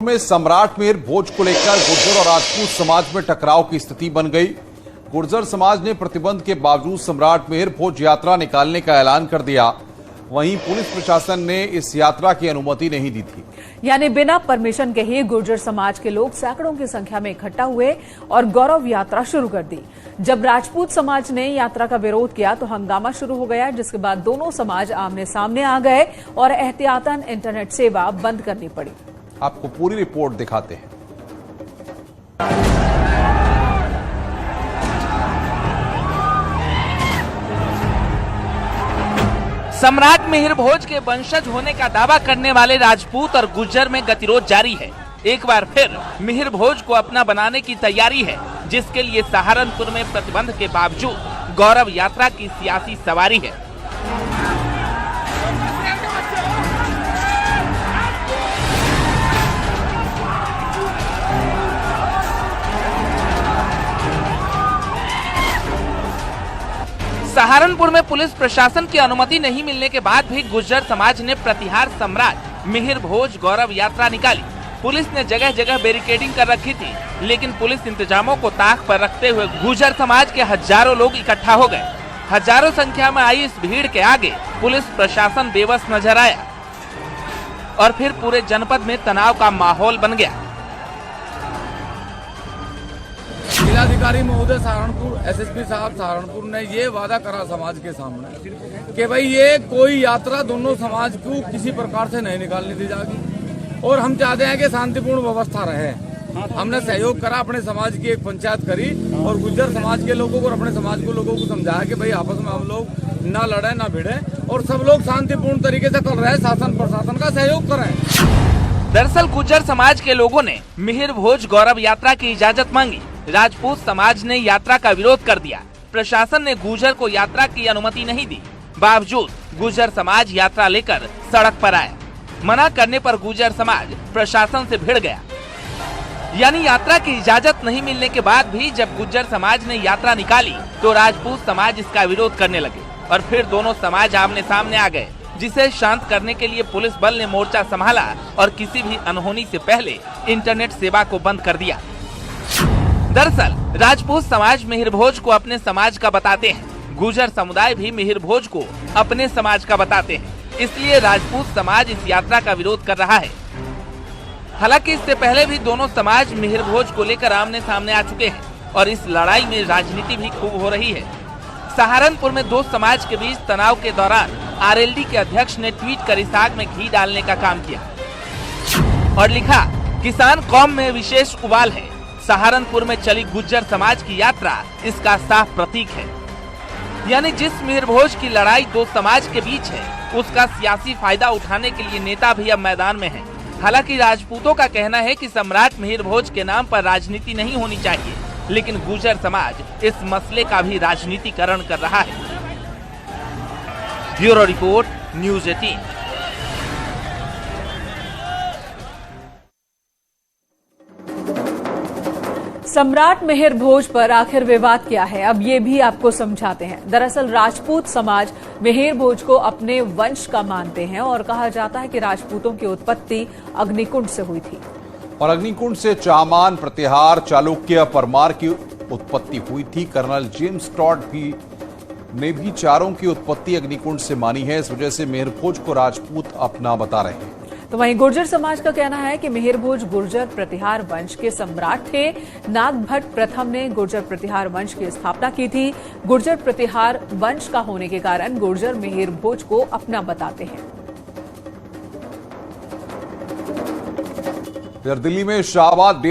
में सम्राट मेहर भोज को लेकर गुर्जर और राजपूत समाज में टकराव की स्थिति बन गई। गुर्जर समाज ने प्रतिबंध के बावजूद सम्राट मेहर भोज यात्रा निकालने का ऐलान कर दिया। वहीं पुलिस प्रशासन ने इस यात्रा की अनुमति नहीं दी थी। यानी बिना परमिशन के ही गुर्जर समाज के लोग सैकड़ों की संख्या में इकट्ठा हुए और गौरव यात्रा शुरू कर दी। जब राजपूत समाज ने यात्रा का विरोध किया तो हंगामा शुरू हो गया, जिसके बाद दोनों समाज आमने सामने आ गए और एहतियातन इंटरनेट सेवा बंद करनी पड़ी। आपको पूरी रिपोर्ट दिखाते हैं। सम्राट मेहर भोज के वंशज होने का दावा करने वाले राजपूत और गुर्जर में गतिरोध जारी है। एक बार फिर मेहर भोज को अपना बनाने की तैयारी है, जिसके लिए सहारनपुर में प्रतिबंध के बावजूद गौरव यात्रा की सियासी सवारी है। सहारनपुर में पुलिस प्रशासन की अनुमति नहीं मिलने के बाद भी गुर्जर समाज ने प्रतिहार सम्राट मेहर भोज गौरव यात्रा निकाली। पुलिस ने जगह जगह बैरिकेडिंग कर रखी थी, लेकिन पुलिस इंतजामों को ताक पर रखते हुए गुर्जर समाज के हजारों लोग इकट्ठा हो गए। हजारों संख्या में आई इस भीड़ के आगे पुलिस प्रशासन बेबस नजर आया और फिर पूरे जनपद में तनाव का माहौल बन गया। जिलाधिकारी महोदय सहारनपुर, एसएसपी साहब सहारनपुर ने ये वादा करा समाज के सामने कि भाई ये कोई यात्रा दोनों समाज को किसी प्रकार से नहीं निकालने दी जाएगी और हम चाहते हैं कि शांतिपूर्ण व्यवस्था रहे। हमने सहयोग करा, अपने समाज की एक पंचायत करी और गुर्जर समाज के लोगों को और अपने समाज के लोगों को समझाया कि भाई आपस में हम लोग ना लड़े ना भिड़े और सब लोग शांतिपूर्ण तरीके से चल रहे, शासन प्रशासन का सहयोग करें। दरअसल गुर्जर समाज के लोगों ने मेहर भोज गौरव यात्रा की इजाजत मांगी। राजपूत समाज ने यात्रा का विरोध कर दिया। प्रशासन ने गुर्जर को यात्रा की अनुमति नहीं दी। बावजूद गुर्जर समाज यात्रा लेकर सड़क पर आया। मना करने पर गुर्जर समाज प्रशासन से भिड़ गया। यानी यात्रा की इजाजत नहीं मिलने के बाद भी जब गुर्जर समाज ने यात्रा निकाली तो राजपूत समाज इसका विरोध करने लगे और फिर दोनों समाज आमने सामने आ गए, जिसे शांत करने के लिए पुलिस बल ने मोर्चा संभाला और किसी भी अनहोनी से पहले इंटरनेट सेवा को बंद कर दिया। दरअसल राजपूत समाज मेहर भोज को अपने समाज का बताते हैं, गुर्जर समुदाय भी मेहर भोज को अपने समाज का बताते हैं, इसलिए राजपूत समाज इस यात्रा का विरोध कर रहा है। हालांकि इससे पहले भी दोनों समाज मेहर भोज को लेकर आमने सामने आ चुके हैं और इस लड़ाई में राजनीति भी खूब हो रही है। सहारनपुर में दो समाज के बीच तनाव के दौरान आरएलडी के अध्यक्ष ने ट्वीट कर इस आग में घी डालने का काम किया और लिखा, किसान कौम में विशेष उबाल है। सहारनपुर में चली गुर्जर समाज की यात्रा इसका साफ प्रतीक है। यानी जिस मेहर भोज की लड़ाई दो समाज के बीच है, उसका सियासी फायदा उठाने के लिए नेता भी अब मैदान में है। हालांकि राजपूतों का कहना है कि सम्राट मेहर भोज के नाम पर राजनीति नहीं होनी चाहिए, लेकिन गुर्जर समाज इस मसले का भी राजनीतिकरण कर रहा है। Bureau report, news 18। सम्राट मेहर भोज पर आखिर विवाद क्या है, अब ये भी आपको समझाते हैं। दरअसल राजपूत समाज मेहर भोज को अपने वंश का मानते हैं और कहा जाता है कि राजपूतों की उत्पत्ति अग्निकुंड से हुई थी और अग्निकुंड से चामान, प्रतिहार, चालुक्य, परमार की उत्पत्ति हुई थी। कर्नल जेम्स टॉड ने भी चारों की उत्पत्ति अग्निकुंड से मानी है। इस वजह से मेहर भोज को राजपूत अपना बता रहे हैं। तो वहीं गुर्जर समाज का कहना है कि मेहर भोज गुर्जर प्रतिहार वंश के सम्राट थे। नागभट्ट प्रथम ने गुर्जर प्रतिहार वंश की स्थापना की थी। गुर्जर प्रतिहार वंश का होने के कारण गुर्जर मेहर भोज को अपना बताते हैं। दिल्ली में शाहबाद डेयरी